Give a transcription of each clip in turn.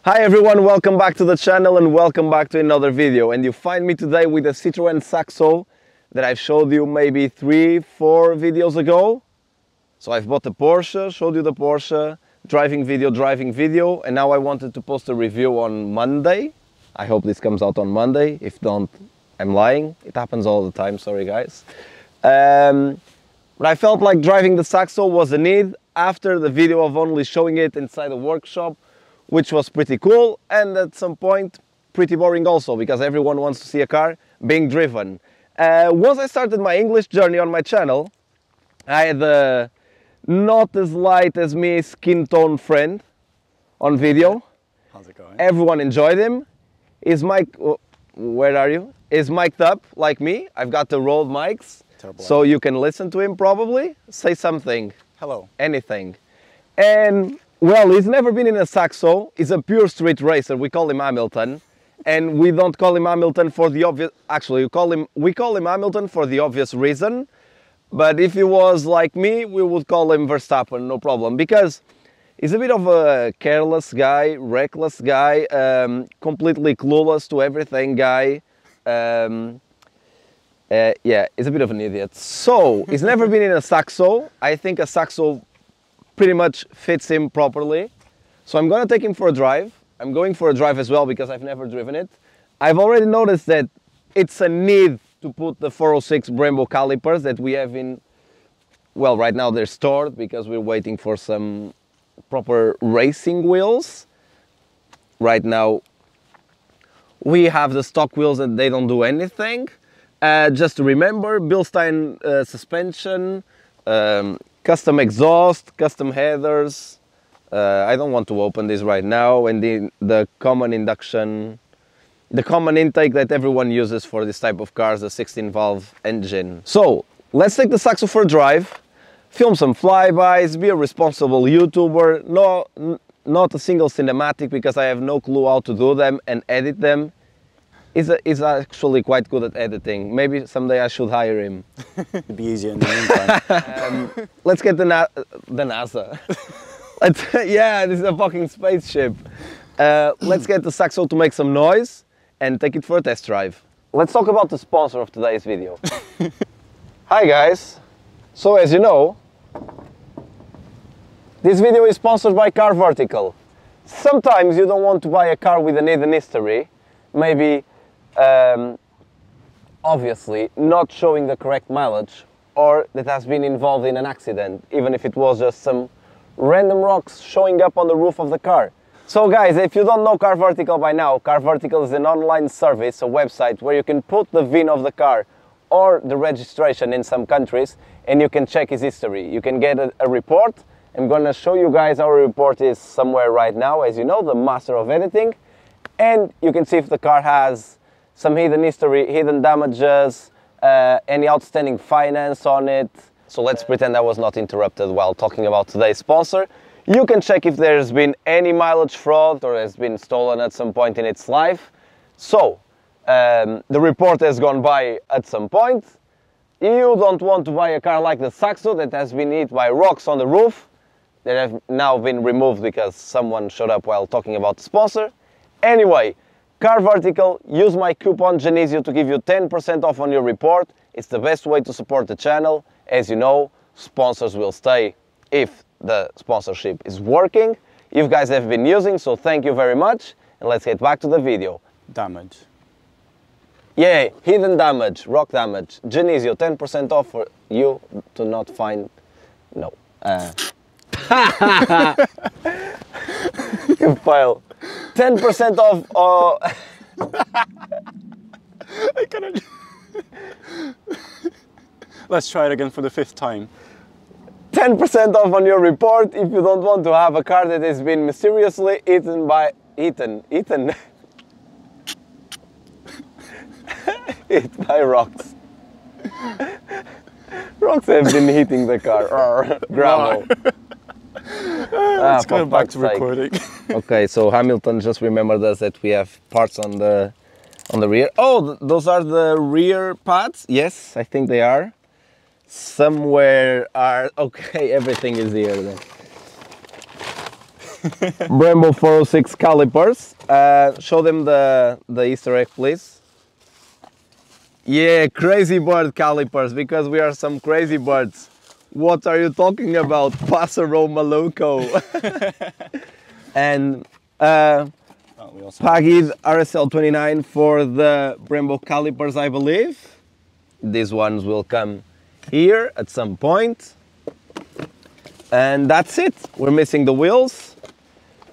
Hi everyone, welcome back to the channel and welcome back to another video. And you find me today with a Citroen Saxo that I've showed you maybe 3-4 videos ago. So I've bought the Porsche, showed you the Porsche, driving video, and now I wanted to post a review on Monday. I hope this comes out on Monday. If don't, I'm lying. It happens all the time, sorry guys. But I felt like driving the Saxo was a need after the video of only showing it inside the workshop, which was pretty cool and at some point pretty boring also, because everyone wants to see a car being driven. Once I started my English journey on my channel, I had a not as light as me skin tone friend on video. How's it going? Everyone enjoyed him. His mic, where are you? Is mic'd up like me. I've got the Rode mics, so you can listen to him probably. Say something. Hello. Anything. And well, he's never been in a Saxo. He's a pure street racer. We call him Hamilton, and we don't call him Hamilton for the obvious. Actually, we call him Hamilton for the obvious reason. But if he was like me, we would call him Verstappen, no problem, because he's a bit of a careless guy, reckless guy, completely clueless to everything guy. Yeah, he's a bit of an idiot. So he's never been in a Saxo. I think a Saxo pretty much fits him properly. So I'm gonna take him for a drive. I'm going for a drive as well because I've never driven it. I've already noticed that it's a need to put the 406 Brembo calipers that we have in, well, right now they're stored because we're waiting for some proper racing wheels. Right now we have the stock wheels and they don't do anything. Just to remember, Bilstein suspension, custom exhaust, custom headers. I don't want to open this right now, and the common induction, the common intake that everyone uses for this type of cars, the 16-valve engine. So let's take the Saxo for a drive, film some flybys, be a responsible YouTuber. Not a single cinematic because I have no clue how to do them and edit them. He's actually quite good at editing. Maybe someday I should hire him. It'd be easier in the meantime. Let's get the NASA. Yeah, this is a fucking spaceship. Let's get the Saxo to make some noise and take it for a test drive. Let's talk about the sponsor of today's video. Hi guys. So as you know, this video is sponsored by Car Vertical. Sometimes you don't want to buy a car with an hidden history, maybe obviously not showing the correct mileage, or that has been involved in an accident, even if it was just some random rocks showing up on the roof of the car. So guys, if you don't know Car Vertical by now, Car Vertical is an online service, a website where you can put the VIN of the car or the registration in some countries and you can check his history. You can get a report. I'm gonna show you guys our report is somewhere right now, as you know, the master of editing, and you can see if the car has some hidden history, hidden damages, any outstanding finance on it. So let's pretend I was not interrupted while talking about today's sponsor. You can check if there's been any mileage fraud or has been stolen at some point in its life. So the report has gone by at some point. You don't want to buy a car like the Saxo that has been hit by rocks on the roof that have now been removed because someone showed up while talking about the sponsor. Anyway, Car Vertical, use my coupon Genesio to give you 10% off on your report. It's the best way to support the channel. As you know, sponsors will stay if the sponsorship is working. You guys have been using, so thank you very much. And let's get back to the video. Damage. Yeah, hidden damage, rock damage. Genesio, 10% off for you to not find... No. You fail. 10% off. I cannot. Let's try it again for the 5th time. 10% off on your report if you don't want to have a car that has been mysteriously eaten by hit by rocks. Rocks have been hitting the car. Gravel. Let's go back to recording. Okay, so Hamilton just remembered us that we have parts on the rear. Oh, those are the rear pads? Yes, I think they are. Somewhere are... Okay, everything is here then. Brembo 406 calipers. Show them the Easter egg, please. Yeah, crazy bird calipers, because we are some crazy birds. What are you talking about, Passero Maluco? And Pagid RSL29 for the Brembo calipers, I believe. These ones will come here at some point. And that's it. We're missing the wheels.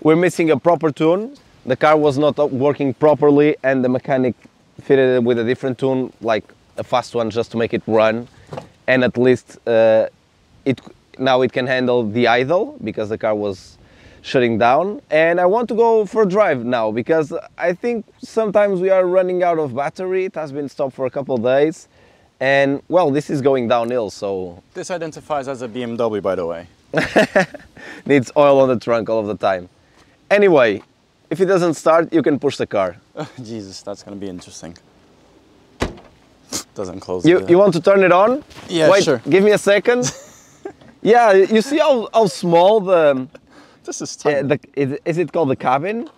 We're missing a proper tune. The car was not working properly and the mechanic fitted it with a different tune, like a fast one, just to make it run. And at least now it can handle the idle, because the car was shutting down. And I want to go for a drive now, because I think sometimes we are running out of battery. It has been stopped for a couple of days. And well, this is going downhill, so... This identifies as a BMW, by the way. Needs oil on the trunk all of the time. Anyway, if it doesn't start, you can push the car. Jesus, that's gonna be interesting. Doesn't close. You want to turn it on? Yeah, wait, sure. Give me a second. Yeah, you see how small the... This is tiny. Is it called the cabin?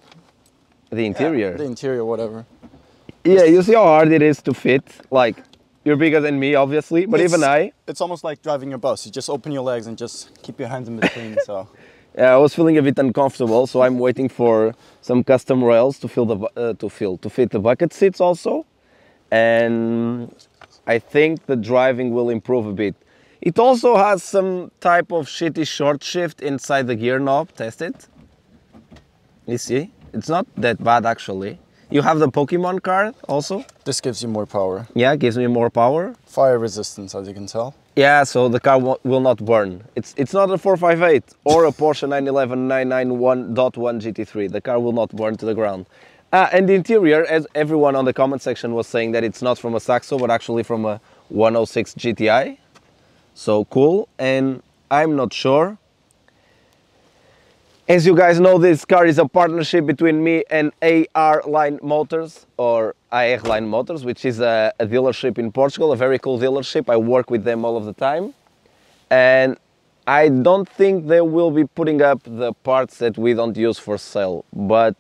The interior? Yeah, the interior, whatever. Yeah, you see how hard it is to fit? Like, you're bigger than me, obviously, but even I... It's almost like driving your bus. You just open your legs and just keep your hands in between, so... Yeah, I was feeling a bit uncomfortable, so I'm waiting for some custom rails to fit the bucket seats also. And I think the driving will improve a bit. It also has some type of shitty short shift inside the gear knob. Test it. You see? It's not that bad actually. You have the Pokemon card also. This gives you more power. Yeah, it gives me more power. Fire resistance, as you can tell. Yeah, so the car will not burn. It's not a 458 or a Porsche 911 991.1 GT3. The car will not burn to the ground. And the interior, as everyone on the comment section was saying, that it's not from a Saxo, but actually from a 106 GTI. So cool, and I'm not sure. As you guys know, this car is a partnership between me and AR Line Motors, or AR Line Motors, which is a dealership in Portugal, a very cool dealership. I work with them all of the time. And I don't think they will be putting up the parts that we don't use for sale, but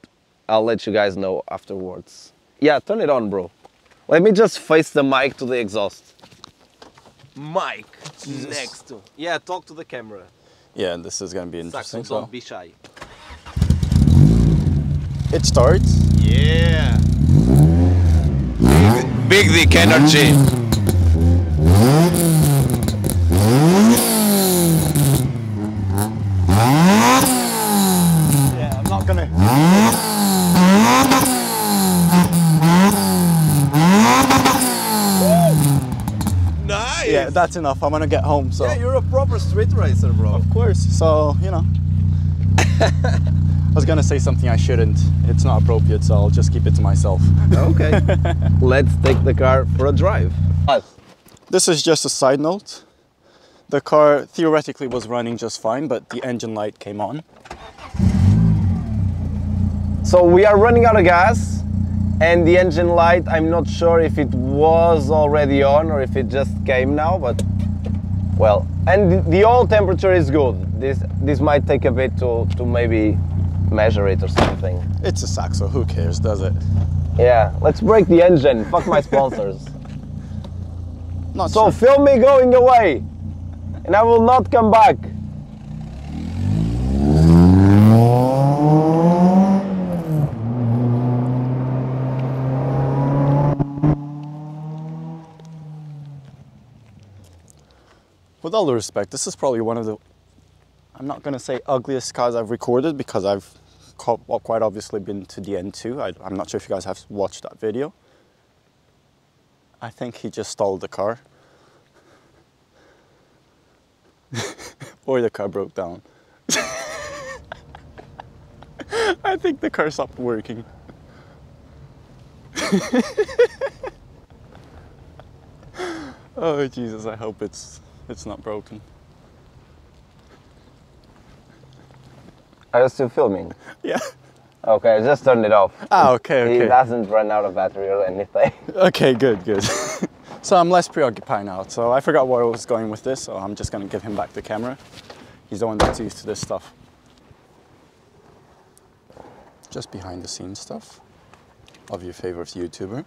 I'll let you guys know afterwards. Yeah, turn it on, bro. Let me just face the mic to the exhaust. Mic next to... Yeah, talk to the camera. Yeah, this is gonna be interesting. Saxo, don't be shy. It starts. Yeah. Big dick energy. Yeah, I'm not gonna... Nice. Yeah, that's enough. I'm gonna get home, so... Yeah, you're a proper street racer, bro. Of course, so, you know. I was gonna say something I shouldn't. It's not appropriate, so I'll just keep it to myself. Okay. Let's take the car for a drive. This is just a side note. The car theoretically was running just fine, but the engine light came on. So we are running out of gas, and the engine light, I'm not sure if it was already on or if it just came now, but well, and the oil temperature is good. This might take a bit to maybe measure it or something. It's a Saxo, who cares, does it? Yeah, let's break the engine. Fuck my sponsors. Not So sure. film me going away, and I will not come back. With all due respect, this is probably one of the, I'm not going to say ugliest cars I've recorded, because I've quite obviously been to the N2. I'm not sure if you guys have watched that video. I think he just stalled the car. Or the car broke down. I think the car stopped working. Oh Jesus, I hope it's not broken. Are you still filming? Yeah. Okay, I just turned it off. Ah, okay. It doesn't run out of battery or anything. Okay, good. So I'm less preoccupied now. So I forgot where I was going with this, so I'm just gonna give him back the camera. He's the one that's used to this stuff. just behind the scenes stuff of your favorite YouTuber,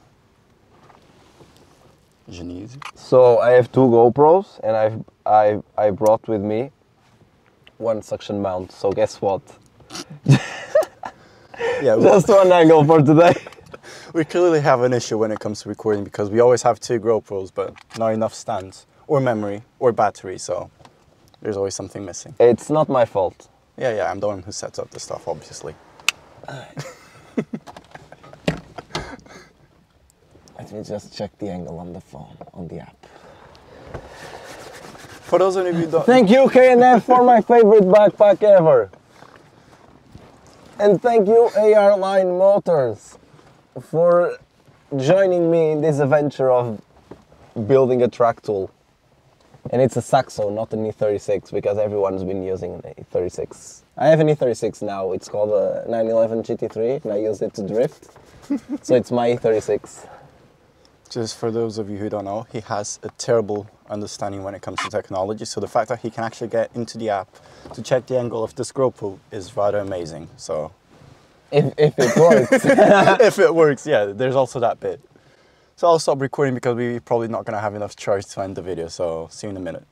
Janice. So I have 2 GoPros, and I brought with me 1 suction mount. So guess what? Yeah, Just 1 angle for today. we clearly have an issue when it comes to recording because we always have 2 GoPros, but not enough stands or memory or battery. So there's always something missing. It's not my fault. Yeah, I'm the one who sets up the stuff, obviously. Let me just check the angle on the phone, on the app. For those of you who don't... Thank you, K&F, for my favorite backpack ever. And thank you, AR Line Motors, for joining me in this adventure of building a track tool. And it's a saxo, not an E36, because everyone's been using an E36. I have an E36 now. It's called a 911 GT3, and I use it to drift. So it's my E36. Just for those of you who don't know, he has a terrible understanding when it comes to technology. So the fact that he can actually get into the app to check the angle of this GoPro is rather amazing. So if it works. if it works, yeah, there's also that bit. So I'll stop recording because we're probably not going to have enough charge to end the video. So see you in a minute.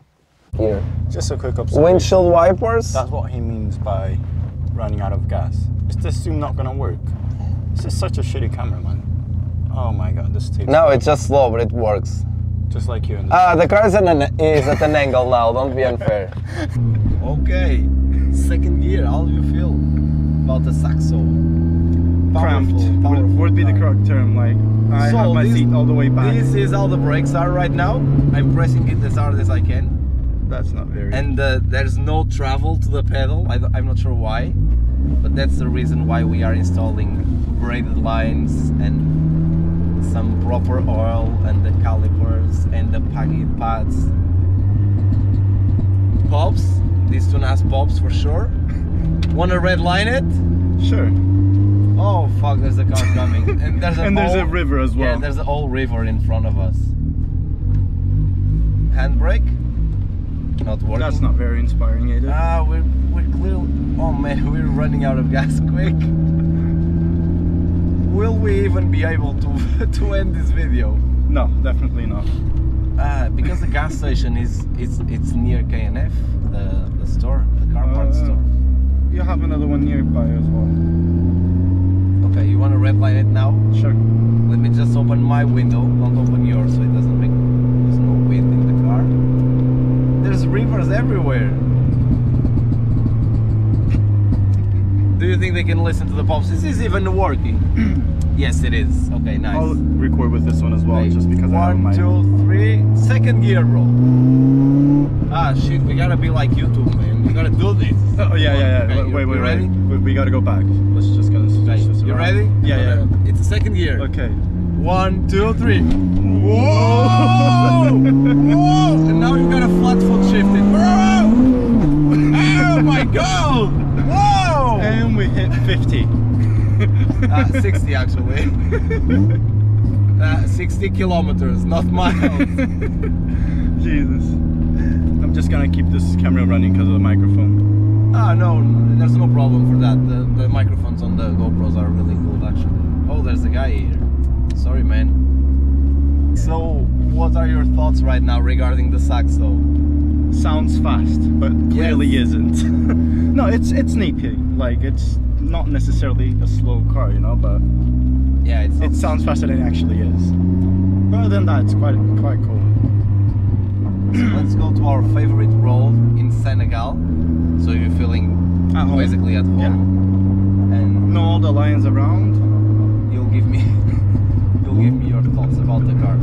Here. Just a quick observation. Windshield wipers. That's what he means by running out of gas. Is this zoom not going to work? This is such a shitty camera, man. Oh my god, this takes... No, it's just slow, but it works. Just like you in the... The car is at an angle now, don't be unfair. Okay, 2nd gear, how do you feel about the saxo? Cramped would be the correct term. Like, I have my seat all the way back. This is how the brakes are right now. I'm pressing it as hard as I can. That's not very... And there's no travel to the pedal. I'm not sure why, but that's the reason why we are installing braided lines and some proper oil and the calipers and the paggy pads. Pops, this one has pops for sure. Wanna redline it? Sure. Oh fuck, there's a car coming. And there's a river as well. Yeah, there's a whole river in front of us. Handbrake? Not working. That's not very inspiring either. We're clearly... Oh man, we're running out of gas quick. Will we even be able to end this video? No, definitely not. Because the gas station it's near K&F, the store, the car parts store. You have another one nearby as well. Okay, you want to redline it now? Sure. Let me just open my window, don't open yours so it doesn't make... There's no wind in the car. There's rivers everywhere. Do you think they can listen to the pops? Is this even working? Yes, it is. Okay, nice. I'll record with this one as well, just because I have my... 1, 2, 3, 2nd gear, bro. Ah, shit, we gotta be like YouTube, man. We gotta do this. Oh, yeah. Okay, wait, ready? We gotta go back. Let's just go. Okay, you ready? Yeah. It's the 2nd gear. Okay. 1, 2, 3. Whoa! Whoa! And now you got a flat foot shifting. Oh my god! Whoa! And we hit 50. 60 actually. 60 kilometers, not miles. Jesus. I'm just gonna keep this camera running because of the microphone. No, there's no problem for that. The microphones on the GoPros are really good actually. Oh, there's a guy here. Sorry, man. So, what are your thoughts right now regarding the saxo? Sounds fast, but clearly isn't. No, it's sneaky. Like, it's not necessarily a slow car, you know, but yeah, it sounds faster than it actually is. But other than that, it's quite cool. So let's go to our favorite road in Senegal. So you're feeling basically at home. Yeah. And know all the lines around. You'll give me your thoughts about the car.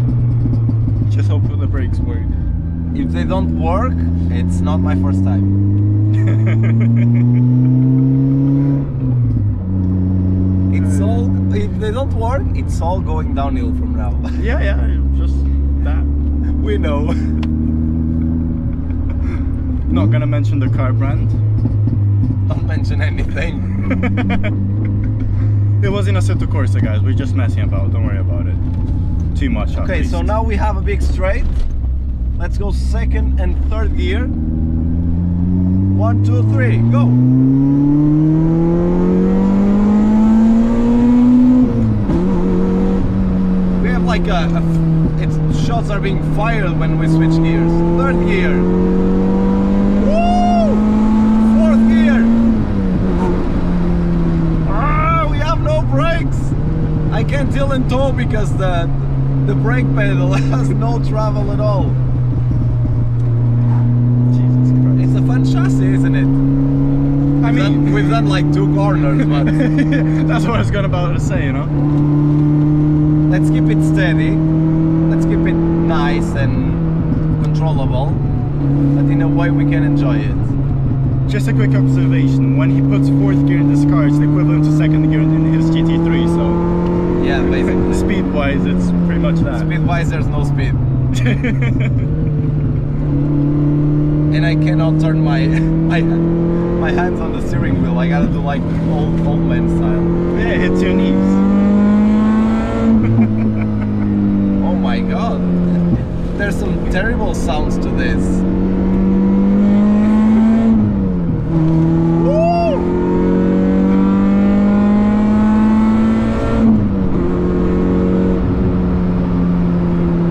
Just hope the brakes work. If they don't work, it's not my first time. If they don't work, it's all going downhill from now. Yeah, just that. We know. Not gonna mention the car brand. Don't mention anything. It was in Assetto Corsa, guys. We're just messing about. Don't worry about it. Too much. Okay, so now we have a big straight. Let's go 2nd and 3rd gear. 1, 2, 3, go. like shots are being fired when we switch gears. Third gear. Woo! Fourth gear. Ah, we have no brakes. I can't tilt and toe because the brake pedal has no travel at all. Jesus Christ. It's a fun chassis, isn't it? I mean, We've done like 2 corners, but that's what I was about to say, you know? let's keep it steady. Let's keep it nice and controllable, but in a way we can enjoy it. Just a quick observation, when he puts 4th gear in this car, it's the equivalent to 2nd gear in his GT3, so... Yeah, basically. Speed-wise, it's pretty much that. Speed-wise, there's no speed. And I cannot turn my hands on the steering wheel. I gotta do like old man style. Yeah, hit your knees. Oh my god. There's some terrible sounds to this.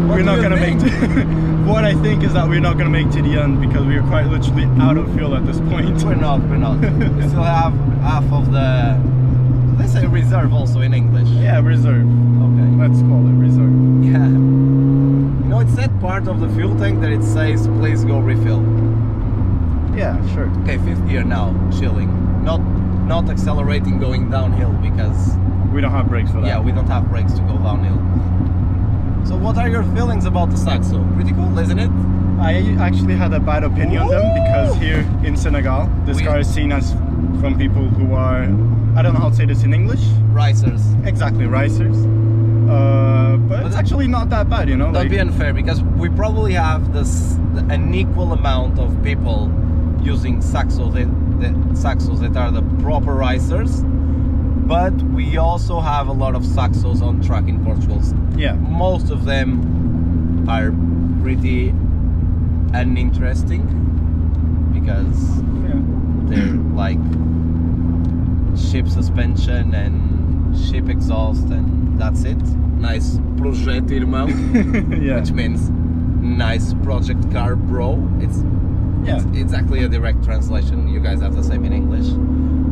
We're not gonna make what I think is that we're not gonna make to the end because we are quite literally out of fuel at this point. We're not. We still have half of the... They say reserve also in English. Yeah, reserve. Okay. Let's call it reserve. Yeah. You know, it's that part of the fuel tank that it says please go refill. Yeah, sure. Okay, 5th gear now, chilling. Not accelerating going downhill because... We don't have brakes for that. Yeah, we don't have brakes to go downhill. So what are your feelings about the saxo? Pretty cool, isn't it? I actually had a bad opinion on them because here in Senegal, this car is seen as from people who are, I don't know how to say this in English. Ricers. Exactly, ricers. But it's actually not that bad, you know. Don't be unfair because we probably have an equal amount of people using saxos that are the proper ricers. But we also have a lot of saxos on track in Portugal. Yeah. Most of them are pretty uninteresting because they're like ship suspension and ship exhaust and that's it. Nice projeto, irmão. Yeah. Which means nice project car, bro. It's exactly a direct translation. You guys have the same in English.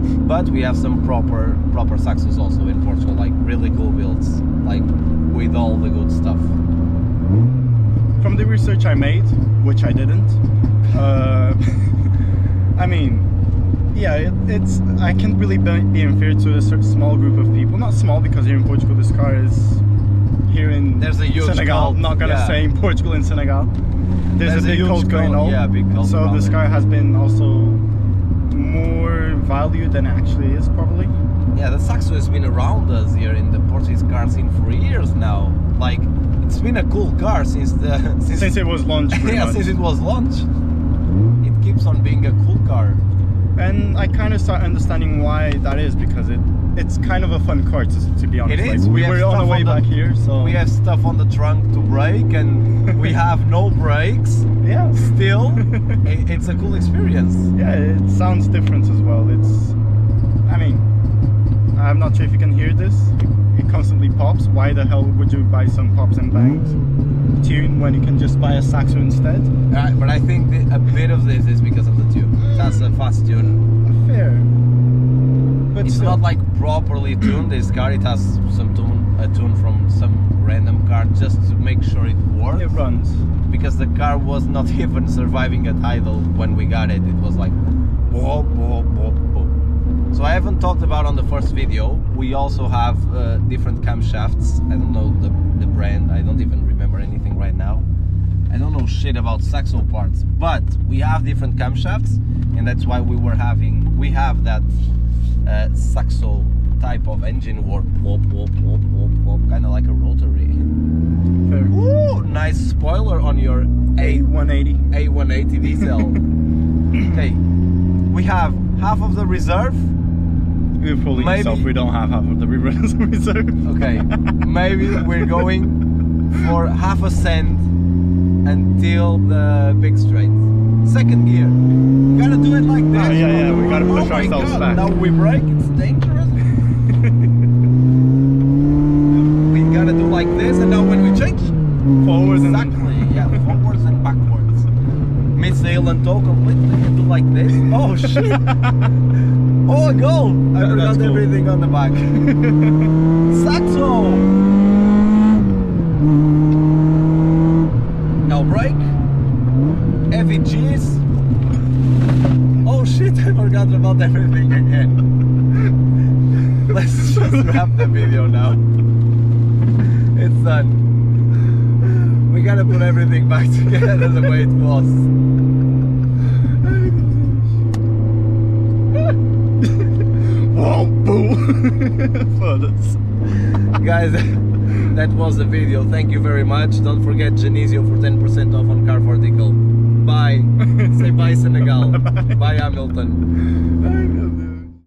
But we have some proper saxos also in Portugal, like really cool builds, like with all the good stuff. From the research I made, which I didn't, I mean, yeah, I can't really be unfair to a small group of people. Not small because here in Portugal this car is here in There's a huge Senegal. cult, Not gonna say in Portugal in Senegal. There's a big cult going on. Yeah, big cult. So this car has been also more valued than it actually is, probably. Yeah, the saxo has been around us here in the Portuguese car scene for years now. Like, it's been a cool car since it was launched. Yeah, much. since it was launched. It keeps on being a cool car. And I kind of start understanding why that is, because it's kind of a fun car to be honest. It is. Like, we were on the way back here, so we have stuff on the trunk to brake, and we have no brakes. Yeah. Still, it's a cool experience. Yeah, it sounds different as well. I mean, I'm not sure if you can hear this. It constantly pops. Why the hell would you buy some pops and bangs tune when you can just buy a saxo instead? But I think a bit of this is because of the tune. That's a fast tune. Fair. But it's still not like properly tuned. This car, it has a tune from some random car just to make sure it works. It runs. Because the car was not even surviving at idle when we got it. It was like whoop, whoop, whoop, whoop. So I haven't talked about on the first video. We also have different camshafts. I don't know the brand. I don't even remember anything right now. I don't know shit about saxo parts, but we have different camshafts, and that's why we have that saxo type of engine work. Whoop, whoop, whoop, whoop, whoop, kind of like a rotary. Fair. Ooh, nice spoiler on your A180 diesel. Okay, we have half of the reserve. You're fooling yourself, we don't have half of the reserve. Okay, maybe we're going for half a cent until the big straight. Second gear. Gotta do it like this. Oh, yeah, we gotta push ourselves back. Now we brake, it's dangerous. We gotta do like this, and now when we like this. Oh shit! Oh, a goal! I forgot cool. everything on the back. Saxo! Now brake. Heavy G's. Oh shit, I forgot about everything again. Let's just wrap the video now. It's done. We gotta put everything back together the way it was. Whoa, boom! Furthest. Guys, that was the video. Thank you very much. Don't forget Genesio for 10% off on car vertical. Bye. Say bye Senegal. Bye Hamilton.